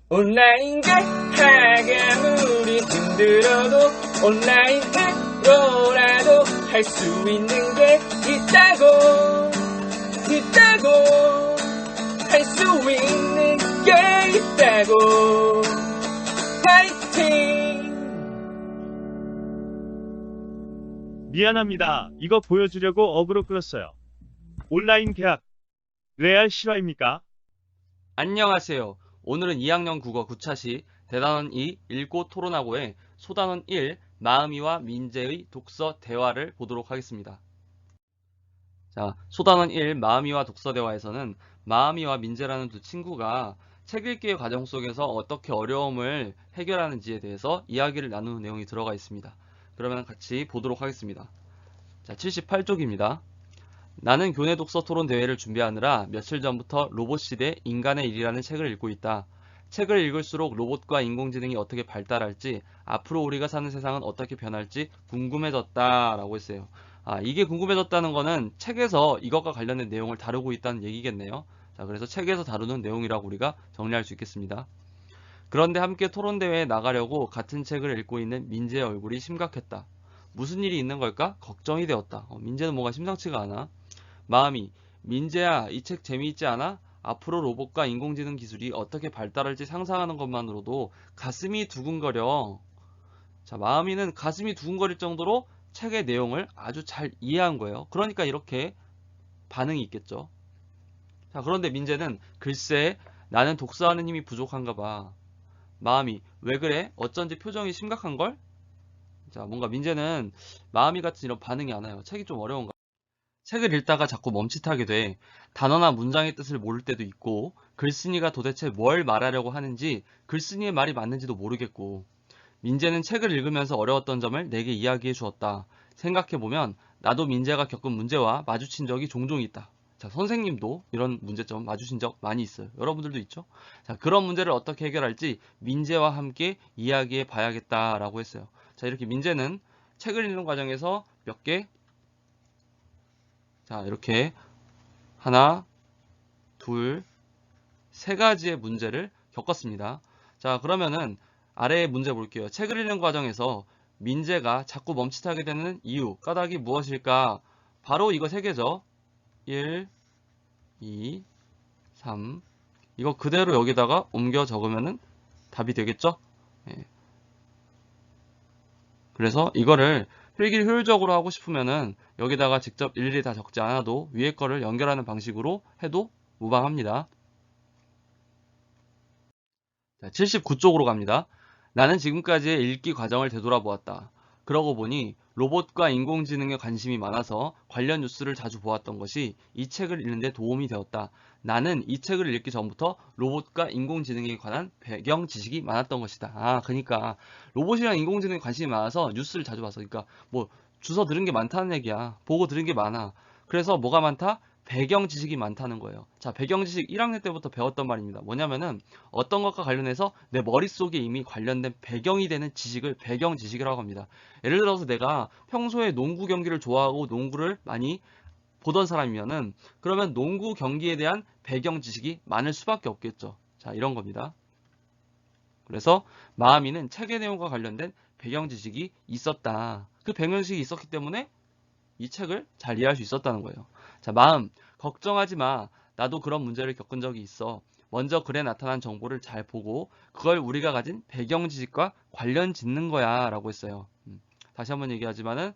온라인 가하가물이 힘들어도 온라인으로라도 할 수 있는 게 있다고 할 수 있는 게 있다고. 파이팅! 미안합니다. 이거 보여주려고 어그로 끌었어요. 온라인 계약 레알 실화입니까? 안녕하세요. 오늘은 2학년 국어 9차시 대단원 2 읽고 토론하고의 소단원 1 마음이와 민재의 독서 대화를 보도록 하겠습니다. 자, 소단원 1 마음이와 독서 대화에서는 마음이와 민재라는 두 친구가 책 읽기의 과정 속에서 어떻게 어려움을 해결하는지에 대해서 이야기를 나누는 내용이 들어가 있습니다. 그러면 같이 보도록 하겠습니다. 자, 78쪽입니다. 나는 교내 독서 토론 대회를 준비하느라 며칠 전부터 로봇시대 인간의 일이라는 책을 읽고 있다. 책을 읽을수록 로봇과 인공지능이 어떻게 발달할지, 앞으로 우리가 사는 세상은 어떻게 변할지 궁금해졌다 라고 했어요. 이게 궁금해졌다는 거는 책에서 이것과 관련된 내용을 다루고 있다는 얘기겠네요. 자, 그래서 책에서 다루는 내용이라고 우리가 정리할 수 있겠습니다. 그런데 함께 토론대회에 나가려고 같은 책을 읽고 있는 민재의 얼굴이 심각했다. 무슨 일이 있는 걸까? 걱정이 되었다. 민재는 뭔가 심상치가 않아. 마음이, 민재야, 이 책 재미있지 않아? 앞으로 로봇과 인공지능 기술이 어떻게 발달할지 상상하는 것만으로도 가슴이 두근거려. 자, 마음이는 가슴이 두근거릴 정도로 책의 내용을 아주 잘 이해한 거예요. 그러니까 이렇게 반응이 있겠죠. 자, 그런데 민재는 글쎄, 나는 독서하는 힘이 부족한가 봐. 마음이, 왜 그래? 어쩐지 표정이 심각한걸? 자, 뭔가 민재는 마음이 같은 이런 반응이 안 와요. 책이 좀 어려운가? 책을 읽다가 자꾸 멈칫하게 돼. 단어나 문장의 뜻을 모를 때도 있고, 글쓴이가 도대체 뭘 말하려고 하는지, 글쓴이의 말이 맞는지도 모르겠고. 민재는 책을 읽으면서 어려웠던 점을 내게 이야기해 주었다. 생각해보면 나도 민재가 겪은 문제와 마주친 적이 종종 있다. 자, 선생님도 이런 문제점 마주친 적 많이 있어요. 여러분들도 있죠? 자, 그런 문제를 어떻게 해결할지 민재와 함께 이야기해 봐야겠다라고 했어요. 자, 이렇게 민재는 책을 읽는 과정에서 몇 개, 자, 이렇게 하나, 둘, 세 가지의 문제를 겪었습니다. 자, 그러면은 아래의 문제 볼게요. 책을 읽는 과정에서 민재가 자꾸 멈칫하게 되는 이유, 까닭이 무엇일까? 바로 이거 세 개죠. 1, 2, 3. 이거 그대로 여기다가 옮겨 적으면은 답이 되겠죠? 예. 그래서 이거를 필기를 효율적으로 하고 싶으면은 여기다가 직접 일일이 다 적지 않아도 위에 거를 연결하는 방식으로 해도 무방합니다. 79쪽으로 갑니다. 나는 지금까지의 읽기 과정을 되돌아보았다. 그러고 보니 로봇과 인공지능에 관심이 많아서 관련 뉴스를 자주 보았던 것이 이 책을 읽는 데 도움이 되었다. 나는 이 책을 읽기 전부터 로봇과 인공지능에 관한 배경 지식이 많았던 것이다. 그러니까 로봇이랑 인공지능에 관심이 많아서 뉴스를 자주 봐서, 그러니까 뭐 주워 들은 게 많다는 얘기야. 보고 들은 게 많아. 그래서 뭐가 많다? 배경 지식이 많다는 거예요. 자, 배경 지식 1학년 때부터 배웠던 말입니다. 뭐냐면은 어떤 것과 관련해서 내 머릿속에 이미 관련된 배경이 되는 지식을 배경 지식이라고 합니다. 예를 들어서 내가 평소에 농구 경기를 좋아하고 농구를 많이 보던 사람이면은 그러면 농구 경기에 대한 배경 지식이 많을 수밖에 없겠죠. 자, 이런 겁니다. 그래서 마음이는 책의 내용과 관련된 배경 지식이 있었다. 그 배경 지식이 있었기 때문에 이 책을 잘 이해할 수 있었다는 거예요. 자, 마음, 걱정하지 마. 나도 그런 문제를 겪은 적이 있어. 먼저 글에 나타난 정보를 잘 보고 그걸 우리가 가진 배경 지식과 관련 짓는 거야 라고 했어요. 다시 한번 얘기하지만은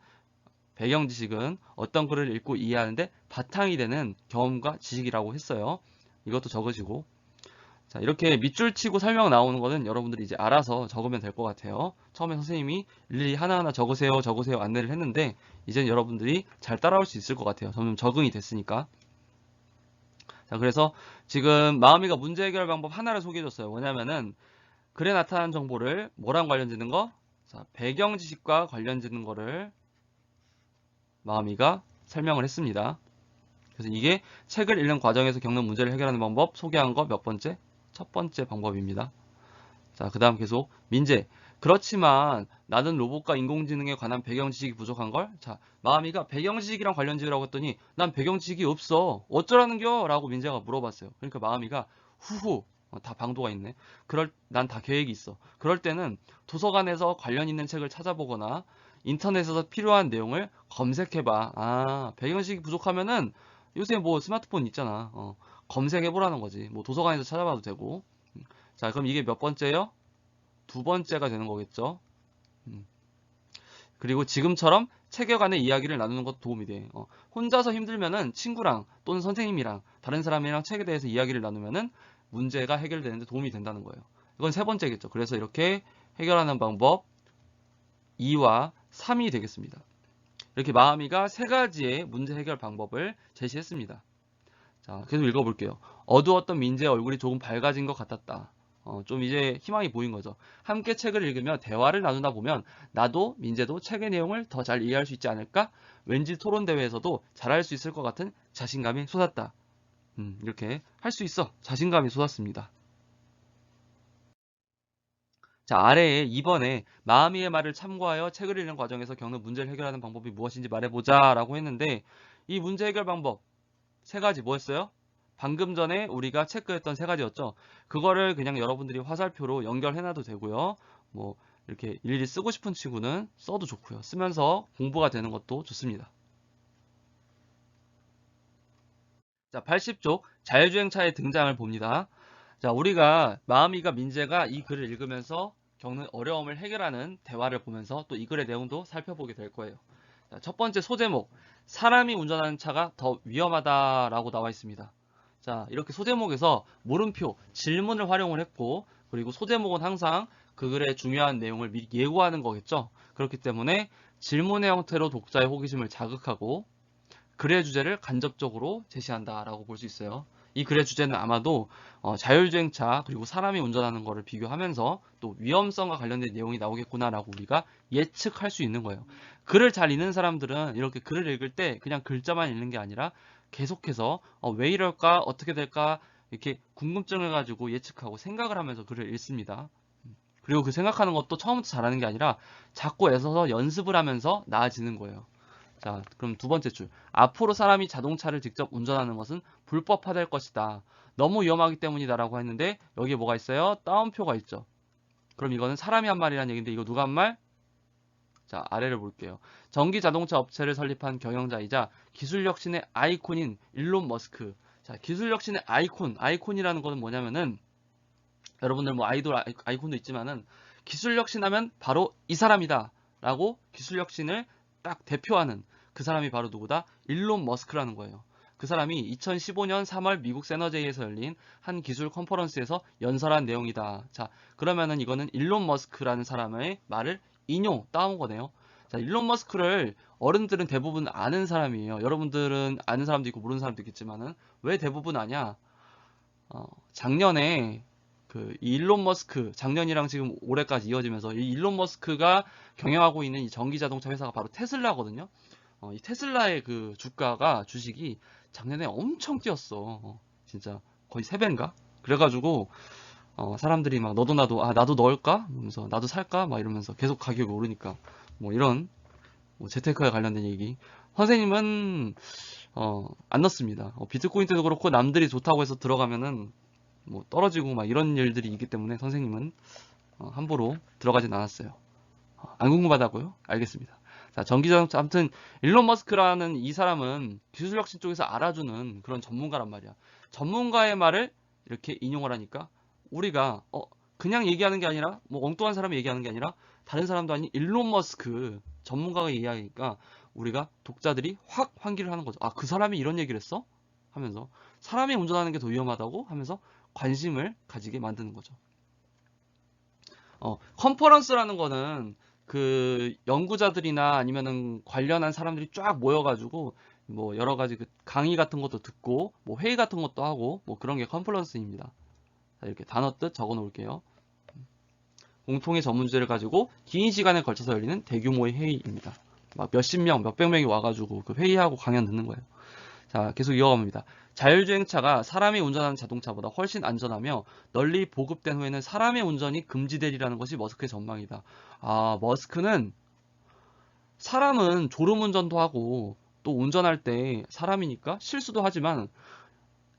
배경 지식은 어떤 글을 읽고 이해하는데 바탕이 되는 경험과 지식이라고 했어요. 이것도 적으시고. 자, 이렇게 밑줄 치고 설명 나오는 거는 여러분들이 이제 알아서 적으면 될 것 같아요. 처음에 선생님이 일일이 하나하나 적으세요 안내를 했는데 이제 여러분들이 잘 따라올 수 있을 것 같아요. 점점 적응이 됐으니까. 자, 그래서 지금 마음이가 문제 해결 방법 하나를 소개해줬어요. 뭐냐면은 글에 나타난 정보를 뭐랑 관련짓는 거? 자, 배경 지식과 관련짓는 거를 마음이가 설명을 했습니다. 그래서 이게 책을 읽는 과정에서 겪는 문제를 해결하는 방법 소개한 거 몇 번째? 첫 번째 방법입니다. 자, 그 다음 계속 민재. 그렇지만 나는 로봇과 인공지능에 관한 배경 지식이 부족한걸? 자, 마음이가 배경 지식이랑 관련 지으라고 했더니 난 배경 지식이 없어. 어쩌라는겨? 라고 민재가 물어봤어요. 그러니까 마음이가 후후 다 방도가 있네. 난 다 계획이 있어. 그럴 때는 도서관에서 관련 있는 책을 찾아보거나 인터넷에서 필요한 내용을 검색해봐. 배경식이 부족하면은 요새 뭐 스마트폰 있잖아. 검색해보라는 거지. 뭐 도서관에서 찾아봐도 되고. 자, 그럼 이게 몇 번째요? 두 번째가 되는 거겠죠. 그리고 지금처럼 체계 간의 이야기를 나누는 것도 도움이 돼. 혼자서 힘들면은 친구랑 또는 선생님이랑 다른 사람이랑 책에 대해서 이야기를 나누면은 문제가 해결되는데 도움이 된다는 거예요. 이건 세 번째겠죠. 그래서 이렇게 해결하는 방법 2와 3이 되겠습니다. 이렇게 마음이가 세 가지의 문제 해결 방법을 제시했습니다. 자, 계속 읽어볼게요. 어두웠던 민재의 얼굴이 조금 밝아진 것 같았다. 좀 이제 희망이 보인 거죠. 함께 책을 읽으며 대화를 나누다 보면 나도 민재도 책의 내용을 더 잘 이해할 수 있지 않을까? 왠지 토론 대회에서도 잘할 수 있을 것 같은 자신감이 솟았다. 이렇게 할 수 있어. 자신감이 솟았습니다. 자, 아래에 2번에 마음이의 말을 참고하여 책을 읽는 과정에서 겪는 문제를 해결하는 방법이 무엇인지 말해보자 라고 했는데 이 문제 해결 방법 세 가지 뭐였어요? 방금 전에 우리가 체크했던 세 가지였죠. 그거를 그냥 여러분들이 화살표로 연결해놔도 되고요. 뭐 이렇게 일일이 쓰고 싶은 친구는 써도 좋고요. 쓰면서 공부가 되는 것도 좋습니다. 자, 80쪽 자율주행차의 등장을 봅니다. 자, 우리가 마음이가 민재가 이 글을 읽으면서 겪는 어려움을 해결하는 대화를 보면서 또 이 글의 내용도 살펴보게 될 거예요. 자, 첫 번째 소제목 사람이 운전하는 차가 더 위험하다라고 나와 있습니다. 자, 이렇게 소제목에서 물음표, 질문을 활용을 했고 그리고 소제목은 항상 그 글의 중요한 내용을 미리 예고하는 거겠죠. 그렇기 때문에 질문의 형태로 독자의 호기심을 자극하고 글의 주제를 간접적으로 제시한다라고 볼 수 있어요. 이 글의 주제는 아마도 자율주행차 그리고 사람이 운전하는 거를 비교하면서 또 위험성과 관련된 내용이 나오겠구나라고 우리가 예측할 수 있는 거예요. 글을 잘 읽는 사람들은 이렇게 글을 읽을 때 그냥 글자만 읽는 게 아니라 계속해서 왜 이럴까 어떻게 될까 이렇게 궁금증을 가지고 예측하고 생각을 하면서 글을 읽습니다. 그리고 그 생각하는 것도 처음부터 잘하는 게 아니라 자꾸 애써서 연습을 하면서 나아지는 거예요. 자, 그럼 두 번째 줄. 앞으로 사람이 자동차를 직접 운전하는 것은 불법화될 것이다. 너무 위험하기 때문이다라고 했는데 여기에 뭐가 있어요? 따옴표가 있죠. 그럼 이거는 사람이 한 말이라는 얘기인데 이거 누가 한 말? 자, 아래를 볼게요. 전기 자동차 업체를 설립한 경영자이자 기술 혁신의 아이콘인 일론 머스크. 자, 기술 혁신의 아이콘이라는 거는 뭐냐면은 여러분들 뭐 아이돌 아이콘도 있지만은 기술 혁신하면 바로 이 사람이다. 라고 기술 혁신을 딱 대표하는 그 사람이 바로 누구다? 일론 머스크라는 거예요. 그 사람이 2015년 3월 미국 세너제이에서 열린 한 기술 컨퍼런스에서 연설한 내용이다. 자, 그러면은 이거는 일론 머스크라는 사람의 말을 따온 거네요. 자, 일론 머스크를 어른들은 대부분 아는 사람이에요. 여러분들은 아는 사람도 있고 모르는 사람도 있겠지만은 왜 대부분 아냐? 작년에 이 일론 머스크 작년이랑 지금 올해까지 이어지면서 이 일론 머스크가 경영하고 있는 이 전기 자동차 회사가 바로 테슬라거든요. 이 테슬라의 그 주가가 주식이 작년에 엄청 뛰었어. 진짜 거의 3배인가? 그래가지고 사람들이 막 너도 나도 나도 넣을까? 이러면서 나도 살까? 막 이러면서 계속 가격이 오르니까 뭐 이런 재테크에 관련된 얘기. 선생님은 안 넣습니다. 비트코인도 그렇고 남들이 좋다고 해서 들어가면은 뭐 떨어지고 막 이런 일들이 있기 때문에 선생님은 함부로 들어가진 않았어요. 안 궁금하다고요? 알겠습니다. 자, 전기자동차 아무튼 일론 머스크라는 이 사람은 기술혁신 쪽에서 알아주는 그런 전문가란 말이야. 전문가의 말을 이렇게 인용을 하니까 우리가 그냥 얘기하는 게 아니라 뭐 엉뚱한 사람이 얘기하는 게 아니라 다른 사람도 아닌 일론 머스크 전문가가 얘기하니까 우리가 독자들이 확 환기를 하는 거죠. 그 사람이 이런 얘기를 했어? 하면서 사람이 운전하는 게 더 위험하다고 하면서 관심을 가지게 만드는 거죠. 컨퍼런스라는 거는 그 연구자들이나 아니면은 관련한 사람들이 쫙 모여가지고 뭐 여러 가지 그 강의 같은 것도 듣고 뭐 회의 같은 것도 하고 뭐 그런 게 컨퍼런스입니다. 자, 이렇게 단어 뜻 적어 놓을게요. 공통의 전문 주제를 가지고 긴 시간에 걸쳐서 열리는 대규모의 회의입니다. 막 몇십 명, 몇백 명이 와가지고 그 회의하고 강연 듣는 거예요. 자, 계속 이어갑니다. 자율주행차가 사람이 운전하는 자동차보다 훨씬 안전하며 널리 보급된 후에는 사람의 운전이 금지되리라는 것이 머스크의 전망이다. 머스크는 사람은 졸음운전도 하고 또 운전할 때 사람이니까 실수도 하지만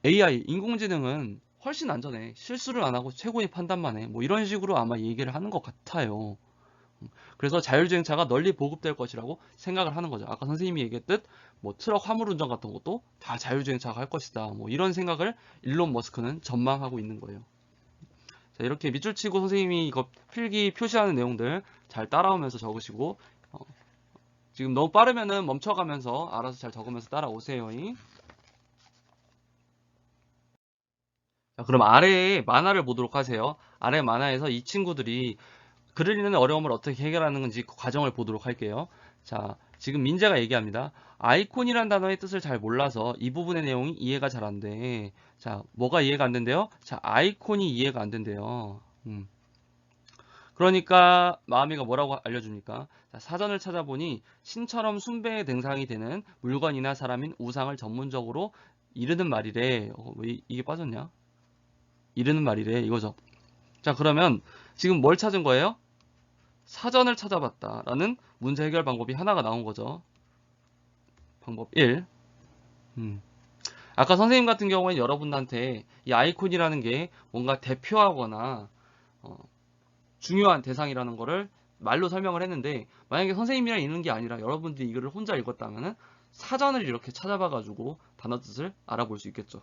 AI, 인공지능은 훨씬 안전해. 실수를 안 하고 최고의 판단만 해. 뭐 이런 식으로 아마 얘기를 하는 것 같아요. 그래서 자율주행차가 널리 보급될 것이라고 생각을 하는 거죠. 아까 선생님이 얘기했듯 뭐 트럭 화물 운전 같은 것도 다 자율주행차가 할 것이다. 뭐 이런 생각을 일론 머스크는 전망하고 있는 거예요. 자, 이렇게 밑줄 치고 선생님이 이거 필기 표시하는 내용들 잘 따라오면서 적으시고 지금 너무 빠르면은 멈춰가면서 알아서 잘 적으면서 따라오세요. 자, 그럼 아래에 만화를 보도록 하세요. 아래 만화에서 이 친구들이 글을 읽는 어려움을 어떻게 해결하는 건지 그 과정을 보도록 할게요. 자, 지금 민재가 얘기합니다. 아이콘이란 단어의 뜻을 잘 몰라서 이 부분의 내용이 이해가 잘 안 돼. 자, 뭐가 이해가 안 된대요? 자, 아이콘이 이해가 안 된대요. 그러니까 마음이가 뭐라고 알려줍니까? 자, 사전을 찾아보니 신처럼 숭배의 대상이 되는 물건이나 사람인 우상을 전문적으로 이르는 말이래. 왜 이게 빠졌냐? 이르는 말이래 이거죠. 자, 그러면 지금 뭘 찾은 거예요? 사전을 찾아봤다 라는 문제 해결 방법이 하나가 나온 거죠. 방법 1. 아까 선생님 같은 경우에는 여러분한테 이 아이콘이라는 게 뭔가 대표하거나 중요한 대상이라는 거를 말로 설명을 했는데, 만약에 선생님이랑 읽는 게 아니라 여러분들이 이거를 혼자 읽었다면 사전을 이렇게 찾아봐 가지고 단어 뜻을 알아볼 수 있겠죠.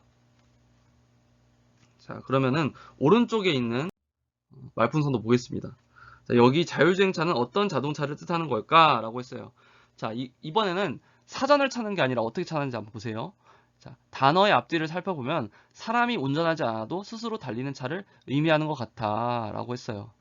자, 그러면은 오른쪽에 있는 말풍선도 보겠습니다. 자, 여기 자율주행차는 어떤 자동차를 뜻하는 걸까? 라고 했어요. 자, 이번에는 사전을 찾는 게 아니라 어떻게 찾는지 한번 보세요. 자, 단어의 앞뒤를 살펴보면 사람이 운전하지 않아도 스스로 달리는 차를 의미하는 것 같아 라고 했어요.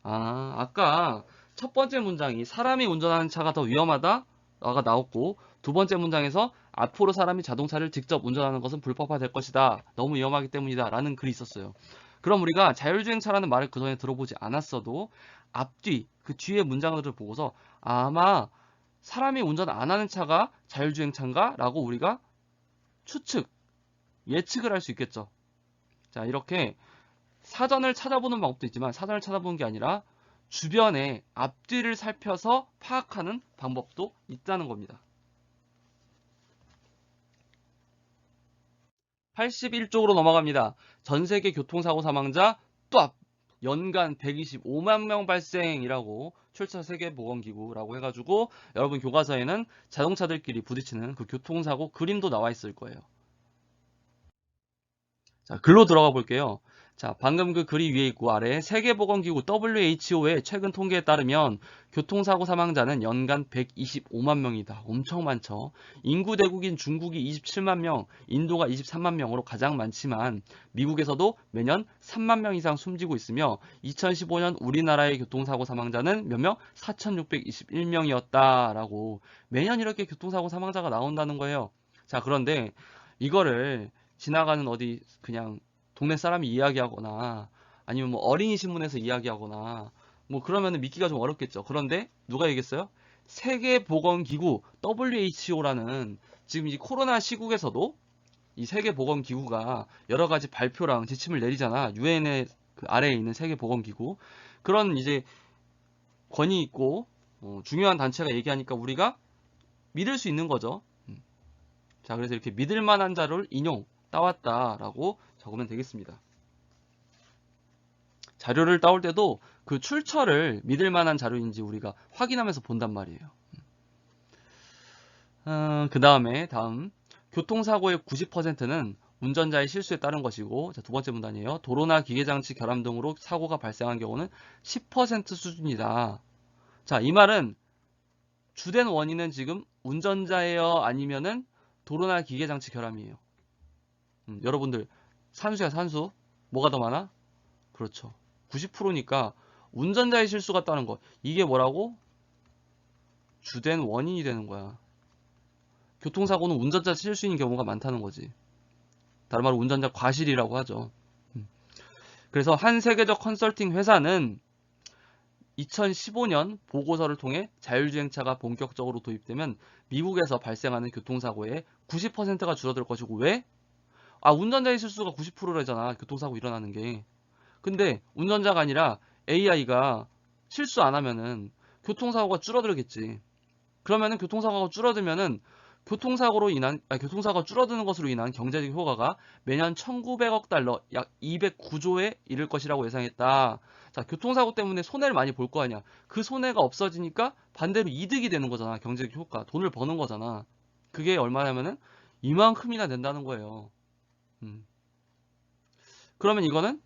아까 첫 번째 문장이 사람이 운전하는 차가 더 위험하다 라가 나왔고, 두 번째 문장에서 앞으로 사람이 자동차를 직접 운전하는 것은 불법화될 것이다. 너무 위험하기 때문이다. 라는 글이 있었어요. 그럼 우리가 자율주행차라는 말을 그전에 들어보지 않았어도 앞뒤, 그 뒤에 문장들을 보고서 아마 사람이 운전 안 하는 차가 자율주행차인가? 라고 우리가 추측, 예측을 할 수 있겠죠. 자, 이렇게 사전을 찾아보는 방법도 있지만 사전을 찾아보는 게 아니라 주변의 앞뒤를 살펴서 파악하는 방법도 있다는 겁니다. 81쪽으로 넘어갑니다. 전세계 교통사고 사망자 또 연간 125만 명 발생이라고 출처 세계보건기구라고 해가지고 여러분 교과서에는 자동차들끼리 부딪히는 그 교통사고 그림도 나와 있을 거예요. 자, 글로 들어가 볼게요. 자, 방금 그 글이 위에 있고 아래에 세계보건기구 WHO의 최근 통계에 따르면 교통사고 사망자는 연간 125만 명이다. 엄청 많죠. 인구 대국인 중국이 27만 명, 인도가 23만 명으로 가장 많지만 미국에서도 매년 3만 명 이상 숨지고 있으며 2015년 우리나라의 교통사고 사망자는 몇 명? 4,621명이었다라고 매년 이렇게 교통사고 사망자가 나온다는 거예요. 자, 그런데 이거를 지나가는 어디 그냥 동네 사람이 이야기하거나 아니면 뭐 어린이 신문에서 이야기하거나 뭐 그러면은 믿기가 좀 어렵겠죠. 그런데 누가 얘기했어요? 세계보건기구 WHO라는 지금 이 코로나 시국에서도 이 세계보건기구가 여러 가지 발표랑 지침을 내리잖아. 유엔의 그 아래에 있는 세계보건기구. 그런 이제 권위 있고 중요한 단체가 얘기하니까 우리가 믿을 수 있는 거죠. 자, 그래서 이렇게 믿을 만한 자료를 따왔다라고 적으면 되겠습니다. 자료를 따올 때도 그 출처를 믿을 만한 자료인지 우리가 확인하면서 본단 말이에요. 그 다음에 교통사고의 90%는 운전자의 실수에 따른 것이고, 자, 두 번째 문단이에요. 도로나 기계장치 결함 등으로 사고가 발생한 경우는 10% 수준이다. 자, 이 말은 주된 원인은 지금 운전자예요? 아니면은 도로나 기계장치 결함이에요? 여러분들 산수야 산수? 뭐가 더 많아? 그렇죠. 90%니까 운전자의 실수가 따른 거. 이게 뭐라고? 주된 원인이 되는 거야. 교통사고는 운전자 실수인 경우가 많다는 거지. 다른 말로 운전자 과실이라고 하죠. 그래서 한 세계적 컨설팅 회사는 2015년 보고서를 통해 자율주행차가 본격적으로 도입되면 미국에서 발생하는 교통사고의 90%가 줄어들 것이고, 왜? 운전자의 실수가 90%래잖아. 교통사고 일어나는 게. 근데 운전자가 아니라 AI가 실수 안 하면은 교통사고가 줄어들겠지. 그러면은 교통사고가 줄어들면은 교통사고가 줄어드는 것으로 인한 경제적 효과가 매년 1,900억 달러, 약 209조에 이를 것이라고 예상했다. 자, 교통사고 때문에 손해를 많이 볼 거 아니야. 그 손해가 없어지니까 반대로 이득이 되는 거잖아. 경제적 효과, 돈을 버는 거잖아. 그게 얼마냐면은 이만큼이나 된다는 거예요. 그러면 이거는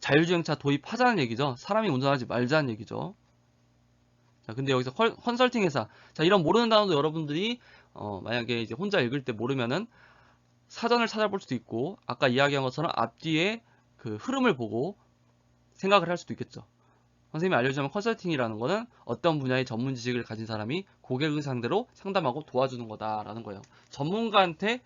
자율주행차 도입하자는 얘기죠. 사람이 운전하지 말자는 얘기죠. 자, 근데 여기서 컨설팅 회사. 자, 이런 모르는 단어도 여러분들이 만약에 이제 혼자 읽을 때 모르면은 사전을 찾아볼 수도 있고, 아까 이야기한 것처럼 앞뒤에 그 흐름을 보고 생각을 할 수도 있겠죠. 선생님이 알려주자면 컨설팅이라는 거는 어떤 분야의 전문 지식을 가진 사람이 고객을 상대로 상담하고 도와주는 거다라는 거예요. 전문가한테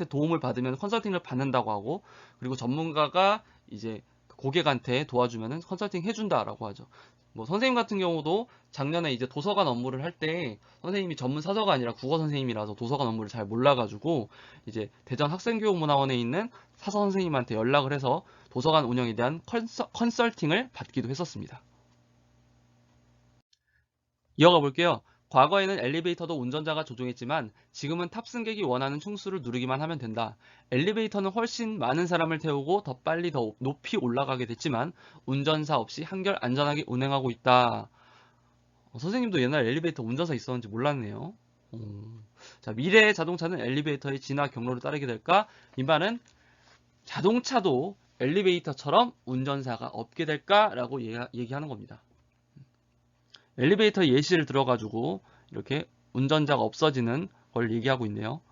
도움을 받으면 컨설팅을 받는다고 하고, 그리고 전문가가 이제 고객한테 도와주면은 컨설팅 해준다라고 하죠. 뭐 선생님 같은 경우도 작년에 이제 도서관 업무를 할 때 선생님이 전문 사서가 아니라 국어 선생님이라서 도서관 업무를 잘 몰라가지고 이제 대전 학생교육문화원에 있는 사서 선생님한테 연락을 해서 도서관 운영에 대한 컨설팅을 받기도 했었습니다. 이어가 볼게요. 과거에는 엘리베이터도 운전자가 조종했지만 지금은 탑승객이 원하는 충수를 누르기만 하면 된다. 엘리베이터는 훨씬 많은 사람을 태우고 더 빨리 더 높이 올라가게 됐지만 운전사 없이 한결 안전하게 운행하고 있다. 선생님도 옛날 엘리베이터 운전사 있었는지 몰랐네요. 자, 미래의 자동차는 엘리베이터의 진화 경로를 따르게 될까? 이 말은 자동차도 엘리베이터처럼 운전사가 없게 될까라고 얘기하는 겁니다. 엘리베이터 예시를 들어가지고 이렇게 운전자가 없어지는 걸 얘기하고 있네요.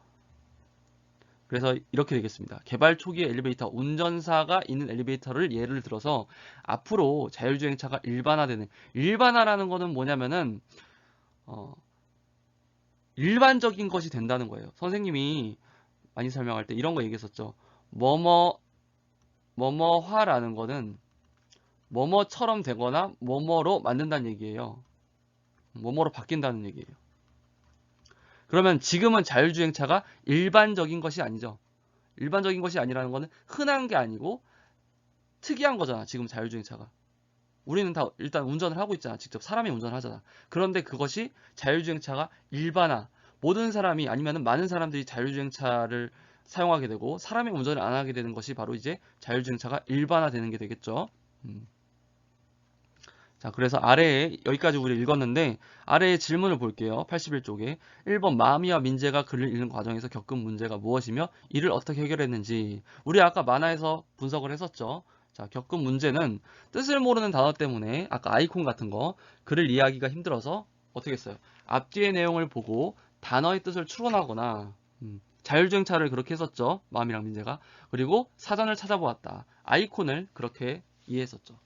그래서 이렇게 되겠습니다. 개발 초기의 엘리베이터, 운전사가 있는 엘리베이터를 예를 들어서 앞으로 자율주행차가 일반화라는 거는 뭐냐면은 일반적인 것이 된다는 거예요. 선생님이 많이 설명할 때 이런 거 얘기했었죠. 뭐뭐화라는 거는 뭐뭐처럼 되거나 뭐뭐로 만든다는 얘기예요. 뭐뭐로 바뀐다는 얘기예요. 그러면 지금은 자율주행차가 일반적인 것이 아니죠. 일반적인 것이 아니라는 거는 흔한 게 아니고 특이한 거잖아. 지금 자율주행차가. 우리는 다 일단 운전을 하고 있잖아. 직접 사람이 운전을 하잖아. 그런데 그것이 자율주행차가 일반화. 모든 사람이 아니면 많은 사람들이 자율주행차를 사용하게 되고 사람이 운전을 안 하게 되는 것이 바로 이제 자율주행차가 일반화되는 게 되겠죠. 자, 그래서 아래에 여기까지 우리 읽었는데 아래에 질문을 볼게요. 81쪽에 1번 마미와 민재가 글을 읽는 과정에서 겪은 문제가 무엇이며 이를 어떻게 해결했는지. 우리 아까 만화에서 분석을 했었죠. 자, 겪은 문제는 뜻을 모르는 단어 때문에 아까 아이콘 같은 거 글을 이해하기가 힘들어서 어떻게 했어요? 앞뒤의 내용을 보고 단어의 뜻을 추론하거나 자율주행차를 그렇게 했었죠. 마미랑 민재가. 그리고 사전을 찾아보았다. 아이콘을 그렇게 이해했었죠.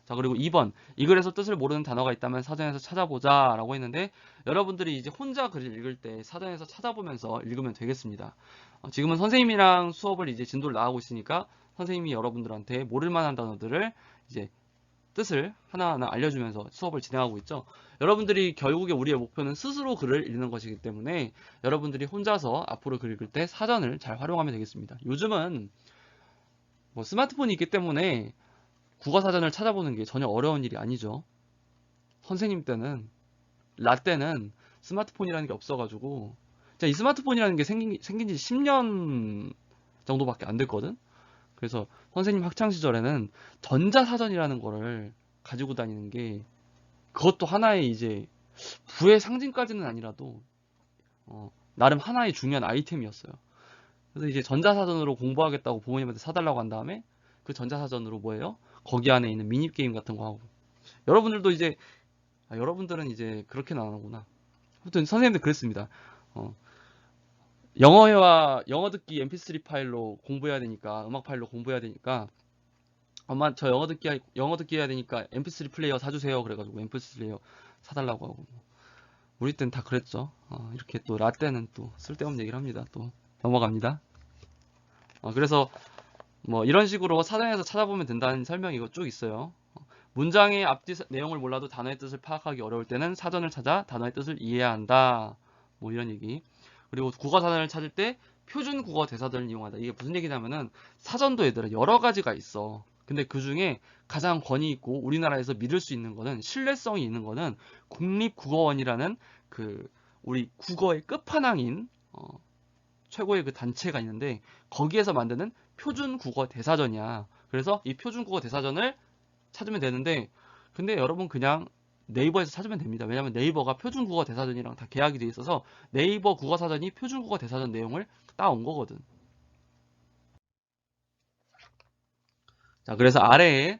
자, 그리고 2번 이 글에서 뜻을 모르는 단어가 있다면 사전에서 찾아보자 라고 했는데 여러분들이 이제 혼자 글을 읽을 때 사전에서 찾아보면서 읽으면 되겠습니다. 지금은 선생님이랑 수업을 이제 진도를 나가고 있으니까 선생님이 여러분들한테 모를 만한 단어들을 이제 뜻을 하나하나 알려주면서 수업을 진행하고 있죠. 여러분들이 결국에 우리의 목표는 스스로 글을 읽는 것이기 때문에 여러분들이 혼자서 앞으로 글 읽을 때 사전을 잘 활용하면 되겠습니다. 요즘은 뭐 스마트폰이 있기 때문에 국어사전을 찾아보는 게 전혀 어려운 일이 아니죠. 선생님 때는, 때는 스마트폰이라는 게 없어가지고, 이 스마트폰이라는 게 생긴 지 10년 정도밖에 안 됐거든? 그래서 선생님 학창시절에는 전자사전이라는 거를 가지고 다니는 게, 그것도 하나의 이제, 부의 상징까지는 아니라도, 나름 하나의 중요한 아이템이었어요. 그래서 이제 전자사전으로 공부하겠다고 부모님한테 사달라고 한 다음에, 그 전자사전으로 뭐예요? 거기 안에 있는 미니게임 같은 거 하고. 여러분들도 이제, 여러분들은 이제 그렇게는 안 하구나. 아무튼 선생님들 그랬습니다. 영어 듣기 mp3 파일로 공부해야 되니까, 음악 파일로 공부해야 되니까, 엄마 저 영어 듣기 해야 되니까 mp3 플레이어 사주세요. 그래가지고 mp3 플레이어 사달라고 하고. 우리 때는 다 그랬죠. 이렇게 또 라떼는 또 쓸데없는 얘기를 합니다. 또 넘어갑니다. 그래서 뭐 이런 식으로 사전에서 찾아보면 된다는 설명이 이거 쭉 있어요. 문장의 앞뒤 내용을 몰라도 단어의 뜻을 파악하기 어려울 때는 사전을 찾아 단어의 뜻을 이해해야 한다. 뭐 이런 얘기. 그리고 국어 사전을 찾을 때 표준 국어 대사들을 이용한다. 이게 무슨 얘기냐면은 사전도 얘들아 여러 가지가 있어. 근데 그 중에 가장 권위 있고 우리나라에서 믿을 수 있는 거는 신뢰성이 있는 거는 국립국어원이라는 그 우리 국어의 끝판왕인 최고의 그 단체가 있는데 거기에서 만드는 표준 국어 대사전이야. 그래서 이 표준 국어 대사전을 찾으면 되는데 근데 여러분 그냥 네이버에서 찾으면 됩니다. 왜냐면 네이버가 표준 국어 대사전이랑 다 계약이 돼 있어서 네이버 국어 사전이 표준 국어 대사전 내용을 따온 거거든. 자, 그래서 아래에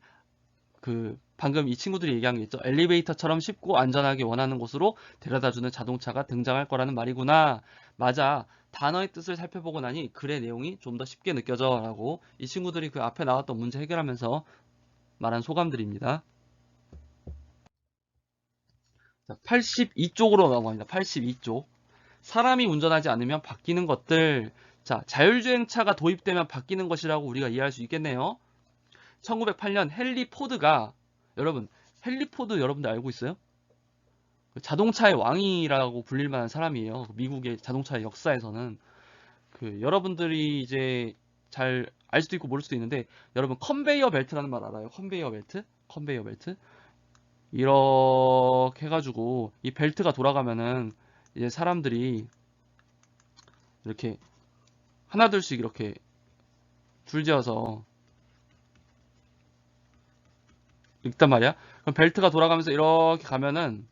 그 방금 이 친구들이 얘기한 게 있죠. 엘리베이터처럼 쉽고 안전하게 원하는 곳으로 데려다주는 자동차가 등장할 거라는 말이구나. 맞아. 단어의 뜻을 살펴보고 나니 글의 내용이 좀 더 쉽게 느껴져 라고 이 친구들이 그 앞에 나왔던 문제 해결하면서 말한 소감들입니다. 자, 82쪽으로 넘어갑니다. 82쪽. 사람이 운전하지 않으면 바뀌는 것들. 자, 자율주행차가 도입되면 바뀌는 것이라고 우리가 이해할 수 있겠네요. 1908년 헨리 포드가 여러분 헨리 포드 여러분들 알고 있어요? 자동차의 왕이라고 불릴 만한 사람이에요. 미국의 자동차의 역사에서는 여러분들이 이제 잘 알 수도 있고 모를 수도 있는데 여러분 컨베이어 벨트라는 말 알아요? 컨베이어 벨트? 컨베이어 벨트? 이렇게 해가지고 이 벨트가 돌아가면은 이제 사람들이 이렇게 하나둘씩 이렇게 줄지어서 읽단 말이야. 그럼 벨트가 돌아가면서 이렇게 가면은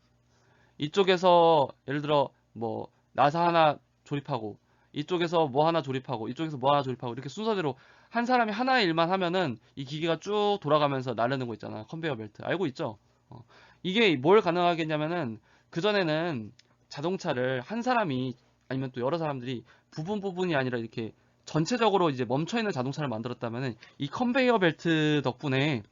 이쪽에서 예를 들어 뭐 나사 하나 조립하고 이쪽에서 뭐 하나 조립하고 이쪽에서 뭐 하나 조립하고 이렇게 순서대로 한 사람이 하나의 일만 하면은 이 기계가 쭉 돌아가면서 나르는 거 있잖아. 컨베이어 벨트. 알고 있죠? 이게 뭘 가능하겠냐면은 그전에는 자동차를 한 사람이 아니면 또 여러 사람들이 부분이 아니라 이렇게 전체적으로 이제 멈춰 있는 자동차를 만들었다면은 이 컨베이어 벨트 덕분에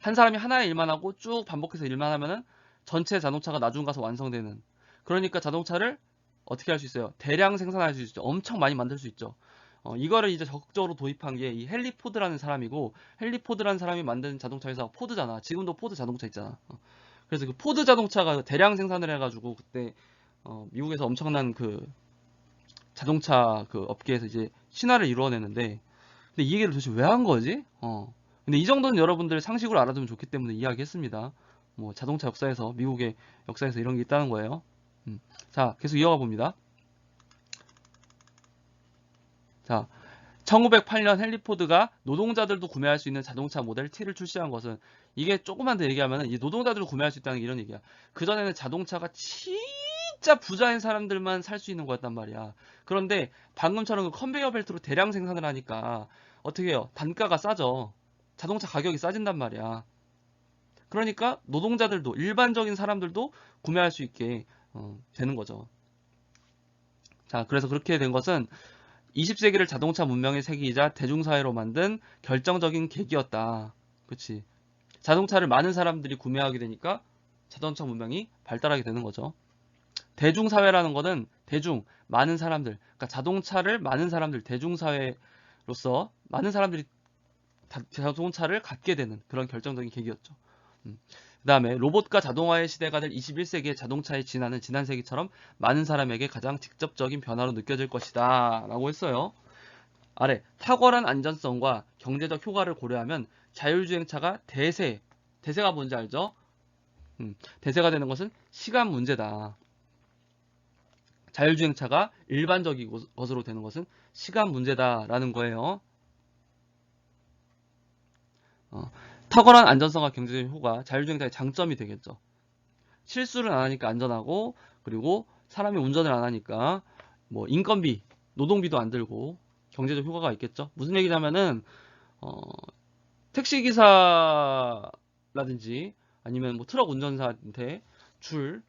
한 사람이 하나의 일만 하고 쭉 반복해서 일만 하면은 전체 자동차가 나중 가서 완성되는. 그러니까 자동차를 어떻게 할 수 있어요? 대량 생산할 수 있죠. 엄청 많이 만들 수 있죠. 이거를 이제 적극적으로 도입한 게 이 헨리 포드라는 사람이고, 헨리 포드라는 사람이 만든 자동차 회사가 포드잖아. 지금도 포드 자동차 있잖아. 그래서 그 포드 자동차가 대량 생산을 해가지고 그때 미국에서 엄청난 그 자동차 그 업계에서 이제 신화를 이루어내는데, 근데 이 얘기를 도대체 왜 한 거지? 근데 이 정도는 여러분들 상식으로 알아두면 좋기 때문에 이야기했습니다. 뭐 자동차 역사에서 미국의 역사에서 이런 게 있다는 거예요. 자, 계속 이어가 봅니다. 자, 1908년 헨리 포드가 노동자들도 구매할 수 있는 자동차 모델 T를 출시한 것은 이게 조금만 더 얘기하면 이 노동자들도 구매할 수 있다는 게 이런 얘기야. 그전에는 자동차가 진짜 부자인 사람들만 살 수 있는 거였단 말이야. 그런데 방금처럼 그 컨베이어 벨트로 대량 생산을 하니까 어떻게 해요? 단가가 싸져. 자동차 가격이 싸진단 말이야. 그러니까 노동자들도 일반적인 사람들도 구매할 수 있게 되는 거죠. 자, 그래서 그렇게 된 것은 20세기를 자동차 문명의 세기이자 대중사회로 만든 결정적인 계기였다. 그치? 자동차를 많은 사람들이 구매하게 되니까 자동차 문명이 발달하게 되는 거죠. 대중사회라는 거는 대중, 많은 사람들, 그러니까 자동차를 많은 사람들, 대중사회로서 많은 사람들이 자동차를 갖게 되는 그런 결정적인 계기였죠. 그 다음에 로봇과 자동화의 시대가 될 21세기의 자동차의 진화는 지난 세기처럼 많은 사람에게 가장 직접적인 변화로 느껴질 것이다 라고 했어요. 아래 탁월한 안전성과 경제적 효과를 고려하면 자율주행차가 대세가 뭔지 알죠? 대세가 되는 것은 시간 문제다. 자율주행차가 일반적인 것으로 되는 것은 시간 문제다라는 거예요. 탁월한 안전성과 경제적 효과, 자율주행차의 장점이 되겠죠. 실수를 안 하니까 안전하고, 그리고 사람이 운전을 안 하니까 뭐 인건비, 노동비도 안 들고 경제적 효과가 있겠죠. 무슨 얘기냐면은 택시 기사라든지 아니면 뭐 트럭 운전사한테 줄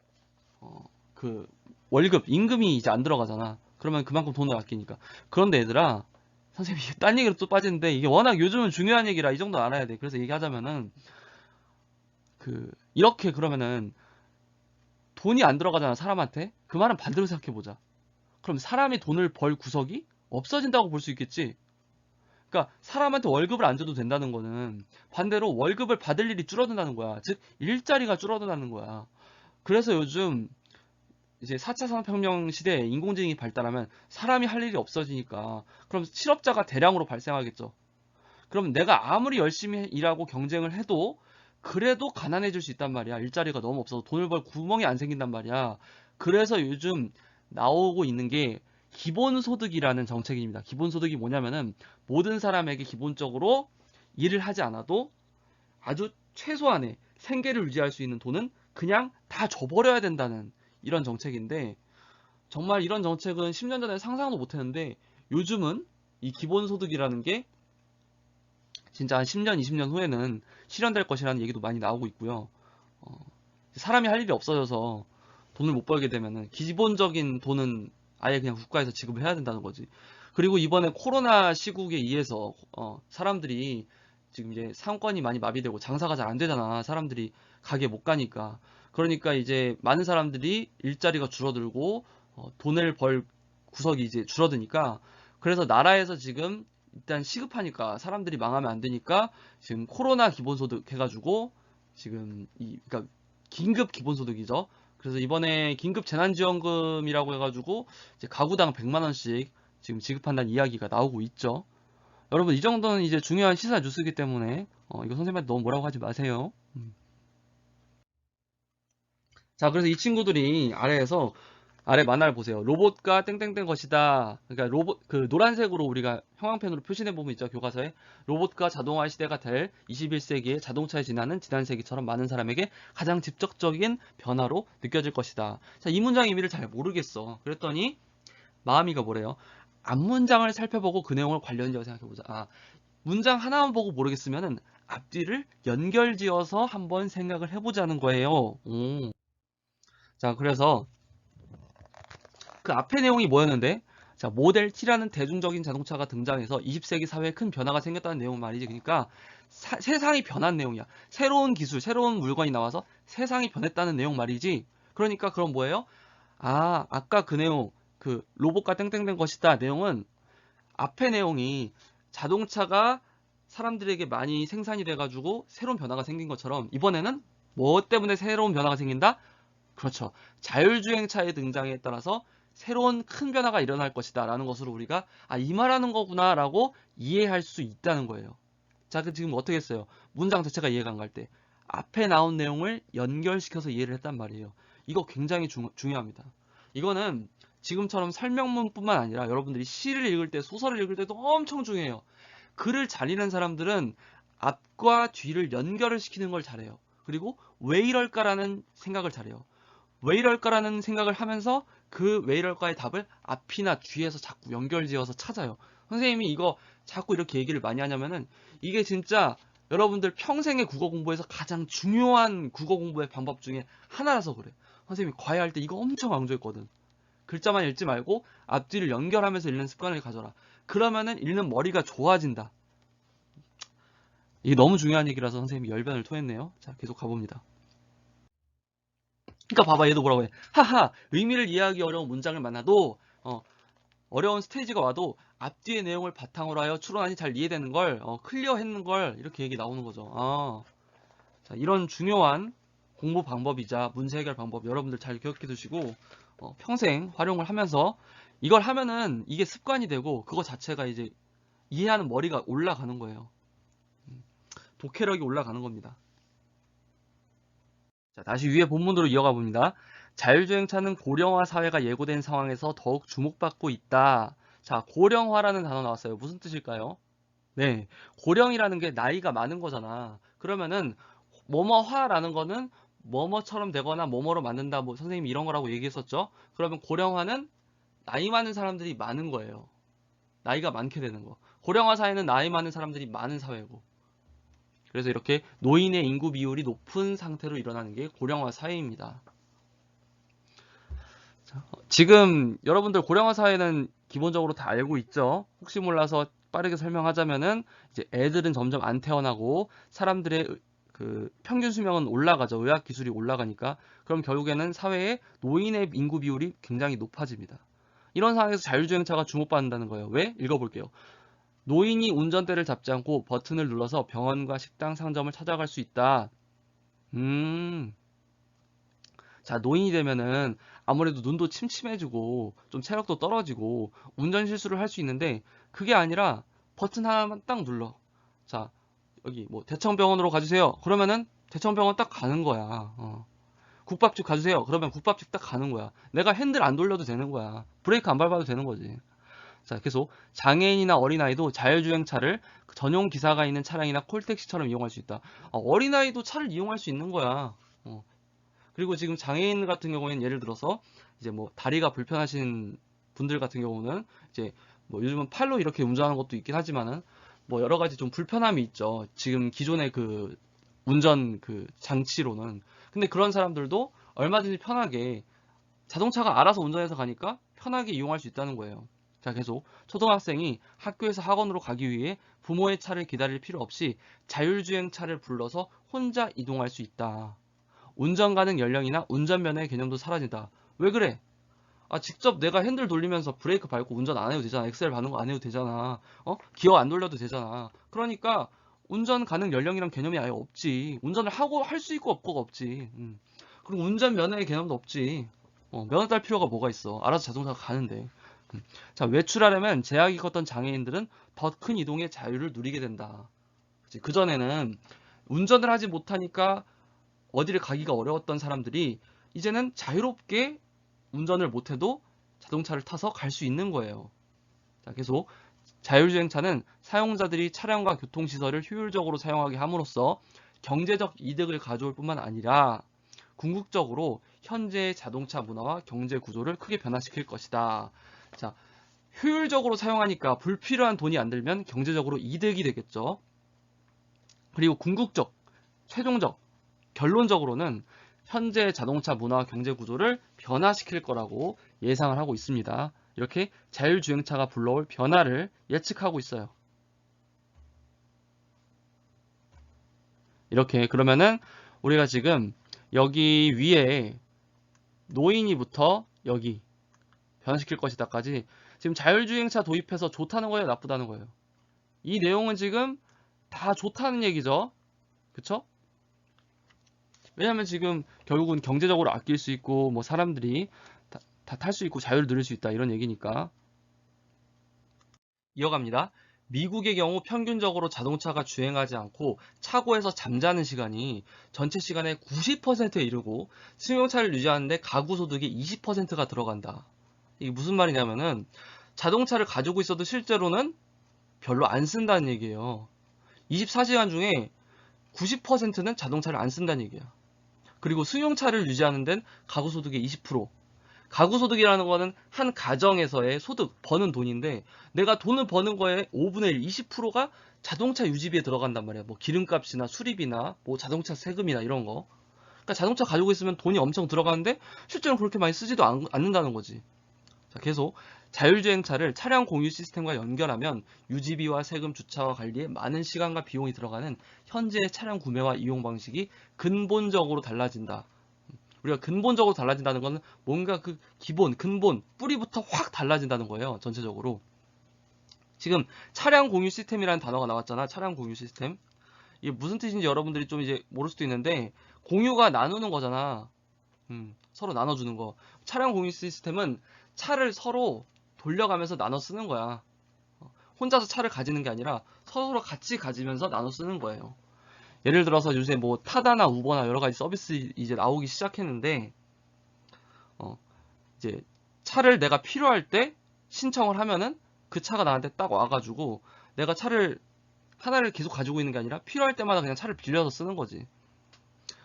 그 월급, 임금이 이제 안 들어가잖아. 그러면 그만큼 돈을 아끼니까. 그런데 얘들아, 선생님이 딴 얘기로 또 빠지는데 이게 워낙 요즘은 중요한 얘기라 이 정도 알아야 돼. 그래서 얘기하자면은 이렇게 그러면은 돈이 안 들어가잖아, 사람한테. 그 말은 반대로 생각해 보자. 그럼 사람이 돈을 벌 구석이 없어진다고 볼 수 있겠지. 그러니까 사람한테 월급을 안 줘도 된다는 거는 반대로 월급을 받을 일이 줄어든다는 거야. 즉 일자리가 줄어든다는 거야. 그래서 요즘 이제 4차 산업혁명 시대에 인공지능이 발달하면 사람이 할 일이 없어지니까 그럼 실업자가 대량으로 발생하겠죠. 그럼 내가 아무리 열심히 일하고 경쟁을 해도 그래도 가난해질 수 있단 말이야. 일자리가 너무 없어서 돈을 벌 구멍이 안 생긴단 말이야. 그래서 요즘 나오고 있는 게 기본소득이라는 정책입니다. 기본소득이 뭐냐면은 모든 사람에게 기본적으로 일을 하지 않아도 아주 최소한의 생계를 유지할 수 있는 돈은 그냥 다 줘버려야 된다는 이런 정책인데, 정말 이런 정책은 10년 전에 상상도 못했는데 요즘은 이 기본소득이라는 게 진짜 한 10년, 20년 후에는 실현될 것이라는 얘기도 많이 나오고 있고요. 사람이 할 일이 없어져서 돈을 못 벌게 되면은 기본적인 돈은 아예 그냥 국가에서 지급을 해야 된다는 거지. 그리고 이번에 코로나 시국에 의해서 사람들이 지금 이제 상권이 많이 마비되고 장사가 잘 안 되잖아. 사람들이 가게 못 가니까. 그러니까 이제 많은 사람들이 일자리가 줄어들고 돈을 벌 구석이 이제 줄어드니까, 그래서 나라에서 지금 일단 시급하니까 사람들이 망하면 안 되니까 지금 코로나 기본소득 해가지고 지금 그러니까 긴급 기본소득이죠. 그래서 이번에 긴급 재난지원금이라고 해가지고 이제 가구당 100만 원씩 지금 지급한다는 이야기가 나오고 있죠. 여러분, 이 정도는 이제 중요한 시사 뉴스이기 때문에 이거 선생님한테 너무 뭐라고 하지 마세요. 자, 그래서 이 친구들이 아래 만화를 보세요. 로봇과 땡땡땡 것이다. 그러니까 로봇, 그 노란색으로 우리가 형광펜으로 표시해 보면 있죠, 교과서에. 로봇과 자동화 시대가 될 21세기에 자동차에 지나는 지난 세기처럼 많은 사람에게 가장 직접적인 변화로 느껴질 것이다. 자, 이 문장 의미를 잘 모르겠어. 그랬더니 마음이가 뭐래요? 앞문장을 살펴보고 그 내용을 관련지어 생각해보자. 문장 하나만 보고 모르겠으면은 앞뒤를 연결지어서 한번 생각을 해보자는 거예요. 자, 그래서 그 앞에 내용이 뭐였는데, 자, 모델 T라는 대중적인 자동차가 등장해서 20세기 사회에 큰 변화가 생겼다는 내용 말이지. 그러니까 세상이 변한 내용이야. 새로운 기술, 새로운 물건이 나와서 세상이 변했다는 내용 말이지. 그러니까 그럼 뭐예요? 아까 그 내용, 그 로봇과 땡땡된 것이다 내용은 앞에 내용이 자동차가 사람들에게 많이 생산이 돼가지고 새로운 변화가 생긴 것처럼, 이번에는 뭐 때문에 새로운 변화가 생긴다? 그렇죠. 자율주행차의 등장에 따라서 새로운 큰 변화가 일어날 것이다 라는 것으로 우리가 이 말하는 거구나 라고 이해할 수 있다는 거예요. 자, 그 지금 어떻게 했어요? 문장 자체가 이해가 안 갈 때 앞에 나온 내용을 연결시켜서 이해를 했단 말이에요. 이거 굉장히 중요합니다. 이거는 지금처럼 설명문뿐만 아니라 여러분들이 시를 읽을 때, 소설을 읽을 때도 엄청 중요해요. 글을 잘 읽는 사람들은 앞과 뒤를 연결을 시키는 걸 잘해요. 그리고 왜 이럴까라는 생각을 잘해요. 왜 이럴까라는 생각을 하면서 그 왜 이럴까의 답을 앞이나 뒤에서 자꾸 연결지어서 찾아요. 선생님이 이거 자꾸 이렇게 얘기를 많이 하냐면은 이게 진짜 여러분들 평생의 국어 공부에서 가장 중요한 국어 공부의 방법 중에 하나라서 그래. 선생님이 과외할 때 이거 엄청 강조했거든. 글자만 읽지 말고 앞뒤를 연결하면서 읽는 습관을 가져라. 그러면은 읽는 머리가 좋아진다. 이게 너무 중요한 얘기라서 선생님이 열변을 토했네요. 자, 계속 가봅니다. 그러니까 봐봐, 얘도 뭐라고 해. 하하, 의미를 이해하기 어려운 문장을 만나도 어려운 스테이지가 와도 앞뒤의 내용을 바탕으로 하여 추론하니 잘 이해되는 걸, 클리어했는 걸, 이렇게 얘기 나오는 거죠. 자, 이런 중요한 공부 방법이자 문제 해결 방법 여러분들 잘 기억해 두시고 평생 활용을 하면서 이걸 하면은 이게 습관이 되고 그거 자체가 이제 이해하는 머리가 올라가는 거예요. 독해력이 올라가는 겁니다. 자, 다시 위에 본문으로 이어가 봅니다. 자율주행차는 고령화 사회가 예고된 상황에서 더욱 주목받고 있다. 자, 고령화라는 단어 나왔어요. 무슨 뜻일까요? 네, 고령이라는 게 나이가 많은 거잖아. 그러면은 뭐뭐화라는 거는 뭐뭐처럼 되거나 뭐뭐로 만든다. 뭐 선생님이 이런 거라고 얘기했었죠. 그러면 고령화는 나이 많은 사람들이 많은 거예요. 나이가 많게 되는 거. 고령화 사회는 나이 많은 사람들이 많은 사회고. 그래서 이렇게 노인의 인구 비율이 높은 상태로 일어나는 게 고령화 사회입니다. 자, 지금 여러분들 고령화 사회는 기본적으로 다 알고 있죠. 혹시 몰라서 빠르게 설명하자면은 이제 애들은 점점 안 태어나고 사람들의 그 평균 수명은 올라가죠. 의학 기술이 올라가니까. 그럼 결국에는 사회에 노인의 인구 비율이 굉장히 높아집니다. 이런 상황에서 자율주행차가 주목받는다는 거예요. 왜? 읽어볼게요. 노인이 운전대를 잡지 않고 버튼을 눌러서 병원과 식당, 상점을 찾아갈 수 있다. 자, 노인이 되면은 아무래도 눈도 침침해지고 좀 체력도 떨어지고 운전 실수를 할 수 있는데 그게 아니라 버튼 하나만 딱 눌러. 자, 여기 뭐 대청병원으로 가주세요. 그러면은 대청병원 딱 가는 거야. 국밥집 가주세요. 그러면 국밥집 딱 가는 거야. 내가 핸들 안 돌려도 되는 거야. 브레이크 안 밟아도 되는 거지. 자, 계속 장애인이나 어린아이도 자율주행차를 전용 기사가 있는 차량이나 콜택시처럼 이용할 수 있다. 어린아이도 차를 이용할 수 있는 거야. 그리고 지금 장애인 같은 경우에는 예를 들어서 이제 뭐 다리가 불편하신 분들 같은 경우는 이제 뭐 요즘은 팔로 이렇게 운전하는 것도 있긴 하지만은 뭐 여러 가지 좀 불편함이 있죠. 지금 기존의 그 운전 그 장치로는. 근데 그런 사람들도 얼마든지 편하게 자동차가 알아서 운전해서 가니까 편하게 이용할 수 있다는 거예요. 자, 계속 초등학생이 학교에서 학원으로 가기 위해 부모의 차를 기다릴 필요 없이 자율주행차를 불러서 혼자 이동할 수 있다. 운전 가능 연령이나 운전면허의 개념도 사라진다. 왜 그래? 직접 내가 핸들 돌리면서 브레이크 밟고 운전 안 해도 되잖아. 엑셀 밟는 거 안 해도 되잖아. 기어 안 돌려도 되잖아. 그러니까 운전 가능 연령이란 개념이 아예 없지. 운전을 하고 할 수 있고 없고가 없지. 그리고 운전 면허의 개념도 없지. 면허 딸 필요가 뭐가 있어. 알아서 자동차가 가는데. 자, 외출하려면 제약이 컸던 장애인들은 더 큰 이동의 자유를 누리게 된다. 그전에는 운전을 하지 못하니까 어디를 가기가 어려웠던 사람들이 이제는 자유롭게 운전을 못해도 자동차를 타서 갈 수 있는 거예요. 자, 계속 자율주행차는 사용자들이 차량과 교통시설을 효율적으로 사용하게 함으로써 경제적 이득을 가져올 뿐만 아니라 궁극적으로 현재의 자동차 문화와 경제 구조를 크게 변화시킬 것이다. 자, 효율적으로 사용하니까 불필요한 돈이 안 들면 경제적으로 이득이 되겠죠. 그리고 궁극적, 최종적, 결론적으로는 현재 자동차 문화와 경제 구조를 변화시킬 거라고 예상을 하고 있습니다. 이렇게 자율주행차가 불러올 변화를 예측하고 있어요. 이렇게 그러면은 우리가 지금 여기 위에 노인이부터 여기 변화시킬 것이다까지 지금 자율주행차 도입해서 좋다는 거예요, 나쁘다는 거예요? 이 내용은 지금 다 좋다는 얘기죠. 그쵸? 왜냐면 지금 결국은 경제적으로 아낄 수 있고 뭐 사람들이 다 탈 수 있고 자유를 누릴 수 있다 이런 얘기니까. 이어갑니다. 미국의 경우 평균적으로 자동차가 주행하지 않고 차고에서 잠자는 시간이 전체 시간의 90%에 이르고 승용차를 유지하는데 가구 소득의 20%가 들어간다. 이게 무슨 말이냐면은 자동차를 가지고 있어도 실제로는 별로 안 쓴다는 얘기예요. 24시간 중에 90%는 자동차를 안 쓴다는 얘기야. 그리고 승용차를 유지하는 데는 가구 소득의 20%. 가구 소득이라는 거는 한 가정에서의 소득, 버는 돈인데 내가 돈을 버는 거에 5분의 1, 20%가 자동차 유지비에 들어간단 말이야. 뭐 기름값이나 수리비나 뭐 자동차 세금이나 이런 거. 그러니까 자동차 가지고 있으면 돈이 엄청 들어가는데 실제로 그렇게 많이 쓰지도 않는다는 거지. 자, 계속 자율주행차를 차량 공유 시스템과 연결하면 유지비와 세금, 주차와 관리에 많은 시간과 비용이 들어가는 현재의 차량 구매와 이용 방식이 근본적으로 달라진다. 우리가 근본적으로 달라진다는 것은 뭔가 그 기본, 근본, 뿌리부터 확 달라진다는 거예요. 전체적으로. 지금 차량 공유 시스템이라는 단어가 나왔잖아. 차량 공유 시스템. 이게 무슨 뜻인지 여러분들이 좀 이제 모를 수도 있는데 공유가 나누는 거잖아. 서로 나눠주는 거. 차량 공유 시스템은 차를 서로 돌려가면서 나눠 쓰는 거야. 혼자서 차를 가지는 게 아니라 서로 같이 가지면서 나눠 쓰는 거예요. 예를 들어서 요새 뭐 타다나 우버나 여러 가지 서비스 이제 나오기 시작했는데, 이제 차를 내가 필요할 때 신청을 하면은 그 차가 나한테 딱 와가지고 내가 차를 하나를 계속 가지고 있는 게 아니라 필요할 때마다 그냥 차를 빌려서 쓰는 거지.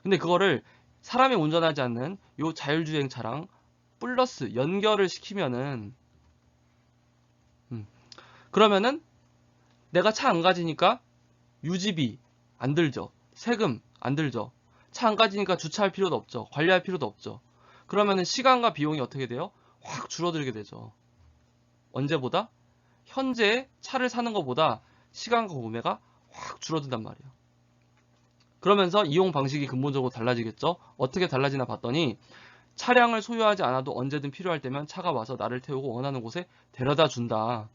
근데 그거를 사람이 운전하지 않는 요 자율주행차랑 플러스 연결을 시키면은 그러면은 내가 차 안 가지니까 유지비 안 들죠. 세금 안 들죠. 차 안 가지니까 주차할 필요도 없죠. 관리할 필요도 없죠. 그러면은 시간과 비용이 어떻게 돼요? 확 줄어들게 되죠. 언제보다? 현재 차를 사는 것보다 시간과 구매가 확 줄어든단 말이에요. 그러면서 이용 방식이 근본적으로 달라지겠죠. 어떻게 달라지나 봤더니 차량을 소유하지 않아도 언제든 필요할 때면 차가 와서 나를 태우고 원하는 곳에 데려다 준다.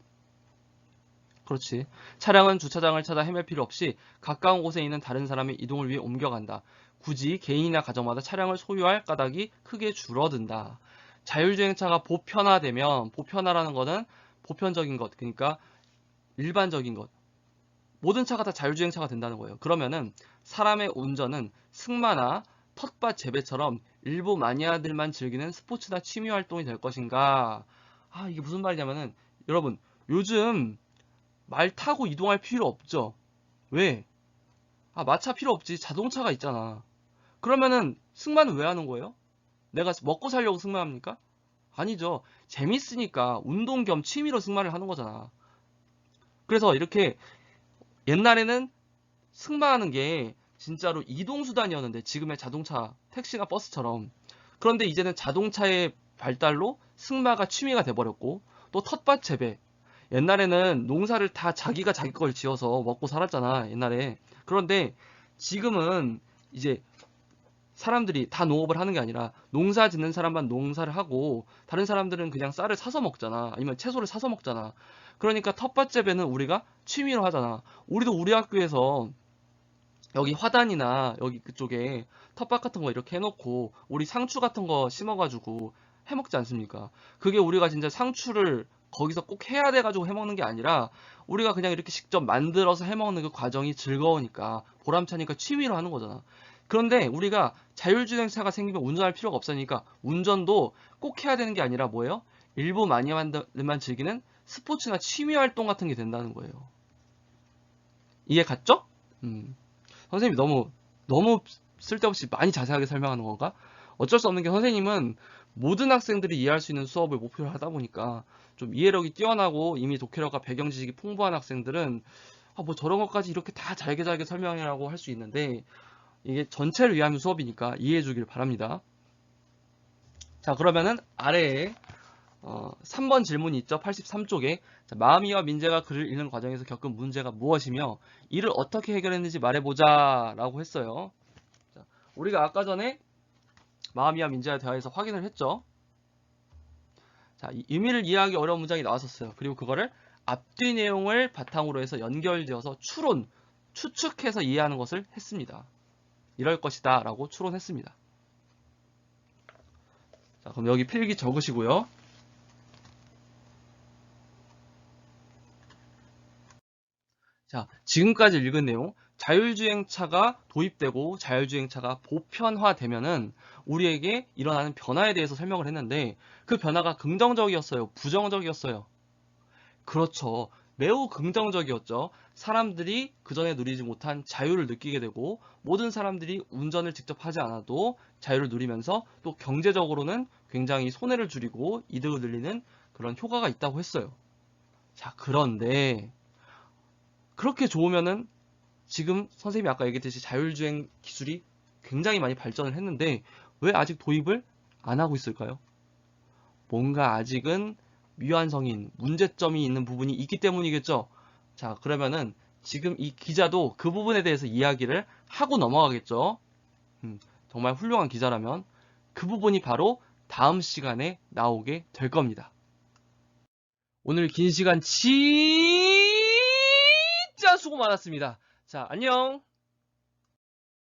그렇지. 차량은 주차장을 찾아 헤맬 필요 없이 가까운 곳에 있는 다른 사람의 이동을 위해 옮겨간다. 굳이 개인이나 가정마다 차량을 소유할 까닭이 크게 줄어든다. 자율주행차가 보편화되면, 보편화라는 거는 보편적인 것, 그러니까 일반적인 것. 모든 차가 다 자율주행차가 된다는 거예요. 그러면은 사람의 운전은 승마나 텃밭 재배처럼 일부 마니아들만 즐기는 스포츠나 취미 활동이 될 것인가? 이게 무슨 말이냐면은 여러분 요즘 말 타고 이동할 필요 없죠? 왜? 마차 필요 없지. 자동차가 있잖아. 그러면은 승마는 왜 하는 거예요? 내가 먹고 살려고 승마합니까? 아니죠. 재밌으니까 운동 겸 취미로 승마를 하는 거잖아. 그래서 이렇게 옛날에는 승마하는 게 진짜로 이동수단이었는데 지금의 자동차, 택시나 버스처럼. 그런데 이제는 자동차의 발달로 승마가 취미가 돼버렸고 또 텃밭 재배. 옛날에는 농사를 다 자기가 자기 걸 지어서 먹고 살았잖아. 옛날에. 그런데 지금은 이제 사람들이 다 농업을 하는 게 아니라 농사 짓는 사람만 농사를 하고 다른 사람들은 그냥 쌀을 사서 먹잖아. 아니면 채소를 사서 먹잖아. 그러니까 텃밭 재배는 우리가 취미로 하잖아. 우리도 우리 학교에서 여기 화단이나 여기 그쪽에 텃밭 같은 거 이렇게 해놓고 우리 상추 같은 거 심어가지고 해먹지 않습니까? 그게 우리가 진짜 상추를 거기서 꼭 해야 돼가지고 해먹는 게 아니라 우리가 그냥 이렇게 직접 만들어서 해먹는 그 과정이 즐거우니까 보람차니까 취미로 하는 거잖아. 그런데 우리가 자율주행차가 생기면 운전할 필요가 없으니까 운전도 꼭 해야 되는 게 아니라 뭐예요? 일부 마니아들만 즐기는 스포츠나 취미 활동 같은 게 된다는 거예요. 이해 갔죠? 선생님이 너무 쓸데없이 많이 자세하게 설명하는 건가? 어쩔 수 없는 게 선생님은 모든 학생들이 이해할 수 있는 수업을 목표로 하다 보니까 좀 이해력이 뛰어나고 이미 독해력과 배경 지식이 풍부한 학생들은 뭐 저런 것까지 이렇게 다 잘게 설명이라고 할 수 있는데 이게 전체를 위한 수업이니까 이해해 주길 바랍니다. 자, 그러면은 아래에 3번 질문이 있죠. 83쪽에 마음이와 민재가 글을 읽는 과정에서 겪은 문제가 무엇이며 이를 어떻게 해결했는지 말해보자 라고 했어요. 자, 우리가 아까 전에 마음이와 민재와 대화에서 확인을 했죠. 자, 의미를 이해하기 어려운 문장이 나왔었어요. 그리고 그거를 앞뒤 내용을 바탕으로 해서 연결되어서 추측해서 이해하는 것을 했습니다. 이럴 것이다 라고 추론했습니다. 자, 그럼 여기 필기 적으시고요. 자, 지금까지 읽은 내용, 자율주행차가 도입되고 자율주행차가 보편화되면은 우리에게 일어나는 변화에 대해서 설명을 했는데 그 변화가 긍정적이었어요? 부정적이었어요? 그렇죠. 매우 긍정적이었죠. 사람들이 그전에 누리지 못한 자유를 느끼게 되고 모든 사람들이 운전을 직접 하지 않아도 자유를 누리면서 또 경제적으로는 굉장히 손해를 줄이고 이득을 늘리는 그런 효과가 있다고 했어요. 자, 그런데 그렇게 좋으면은 지금 선생님이 아까 얘기했듯이 자율주행 기술이 굉장히 많이 발전을 했는데 왜 아직 도입을 안 하고 있을까요? 뭔가 아직은 미완성인 문제점이 있는 부분이 있기 때문이겠죠. 자, 그러면은 지금 이 기자도 그 부분에 대해서 이야기를 하고 넘어가겠죠. 정말 훌륭한 기자라면 그 부분이 바로 다음 시간에 나오게 될 겁니다. 오늘 긴 시간 진짜 수고 많았습니다. 자, 안녕.